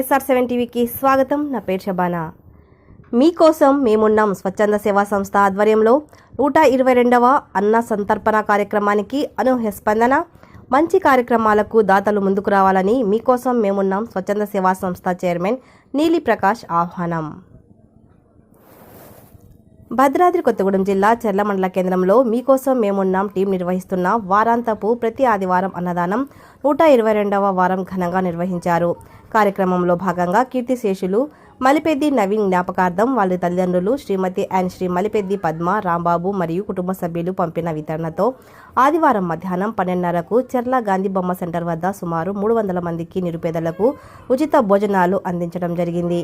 SR7 టీవీకి స్వాగతం. నా పేరు షబానా. మీకోసం మేమున్నాం స్వచ్ఛంద సేవా సంస్థ ఆధ్వర్యంలో 122వ అన్న సంతర్పణ కార్యక్రమానికి అనూహ్య స్పందన. మంచి కార్యక్రమాలకు దాతలు ముందుకు రావాలని మీకోసం మేమున్నాం స్వచ్ఛంద సేవా సంస్థ చైర్మన్ నీలి ప్రకాష్ ఆహ్వానం. భద్రాద్రి కొత్తగూడెం జిల్లా చెర్ల మండల కేంద్రంలో మీకోసం మేమున్నాం టీం నిర్వహిస్తున్న వారాంతపు ప్రతి ఆదివారం అన్నదానం 122వ వారం ఘనంగా నిర్వహించారు. కార్యక్రమంలో భాగంగా కీర్తిశేషులు మలిపెద్ది నవీన్ జ్ఞాపకార్థం వారి తల్లిదండ్రులు శ్రీమతి అండ్ శ్రీ మలిపెద్ది పద్మ, రాంబాబు మరియు కుటుంబ సభ్యులు పంపిన వితరణతో ఆదివారం మధ్యాహ్నం 12:30కు చెర్ల గాంధీ బొమ్మ సెంటర్ వద్ద సుమారు 300 మందికి నిరుపేదలకు ఉచిత భోజనాలు అందించడం జరిగింది.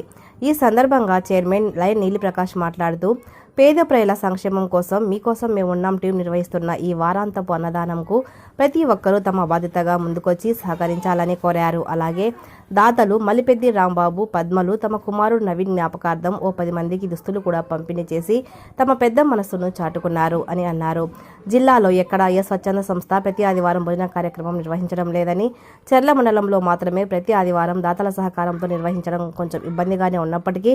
ఈ సందర్భంగా చైర్మన్ లైన్ నీలి ప్రకాష్ మాట్లాడుతూ, పేద ప్రజల సంక్షేమం కోసం మీకోసం మేమున్నాం టీం నిర్వహిస్తున్న ఈ వారాంతపు అన్నదానంకు ప్రతి ఒక్కరూ తమ బాధ్యతగా ముందుకొచ్చి సహకరించాలని కోరారు. అలాగే దాతలు మలిపెద్ది రాంబాబు, పద్మలు తమ కుమారుడు నవీన్ జ్ఞాపకార్థం ఓ 10 మందికి దుస్తులు కూడా పంపిణీ చేసి తమ పెద్ద మనస్సును చాటుకున్నారు అని అన్నారు. జిల్లాలో ఎక్కడా ఏ స్వచ్ఛంద సంస్థ ప్రతి ఆదివారం భోజన కార్యక్రమం నిర్వహించడం లేదని, చెర్ల మండలంలో మాత్రమే ప్రతి ఆదివారం దాతల సహకారంతో నిర్వహించడం కొంచెం ఇబ్బందిగానే ఉన్నప్పటికీ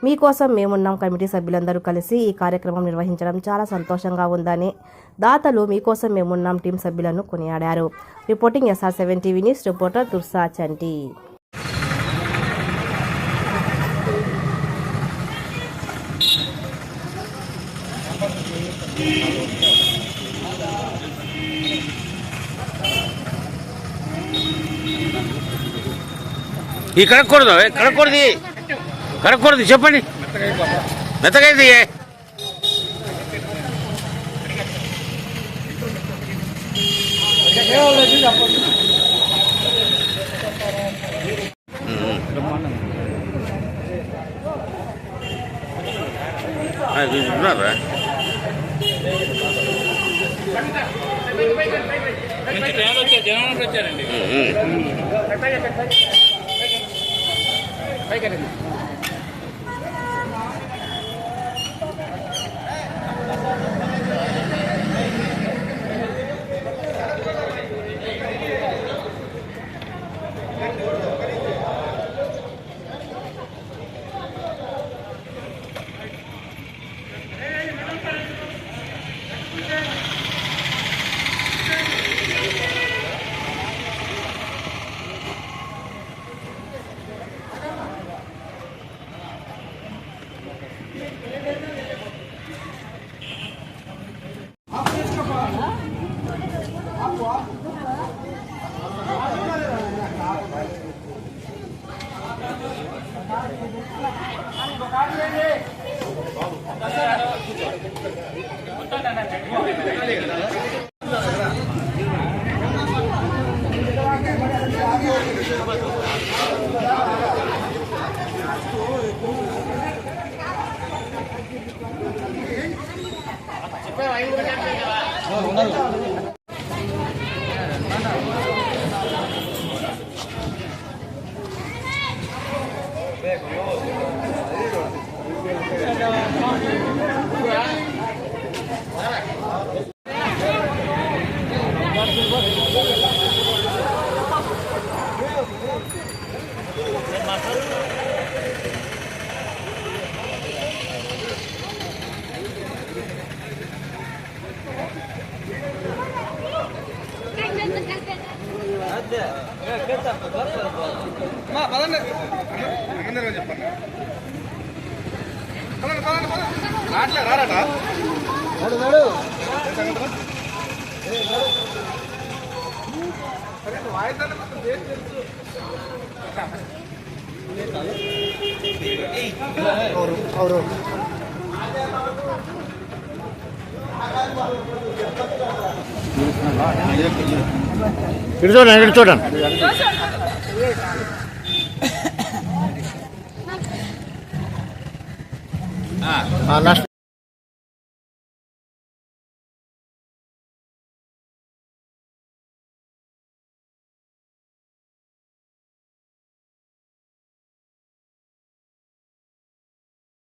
మీకోసం మేమున్నాం కమిటీ సభ్యులందరూ కలిసి ఈ కార్యక్రమం నిర్వహించడం చాలా సంతోషంగా ఉందని దాతలు మీకోసం మేమున్నాం టీం సభ్యులను కొనియాడారు. Reporting SR7 TV news reporter Tursa Chanti. ఈ కడగకూడదు, కడగకూడదు చెప్పండి. మెత్తగైంది. చూస్తున్నారా వచ్చారండి. ఇటు చూడండి.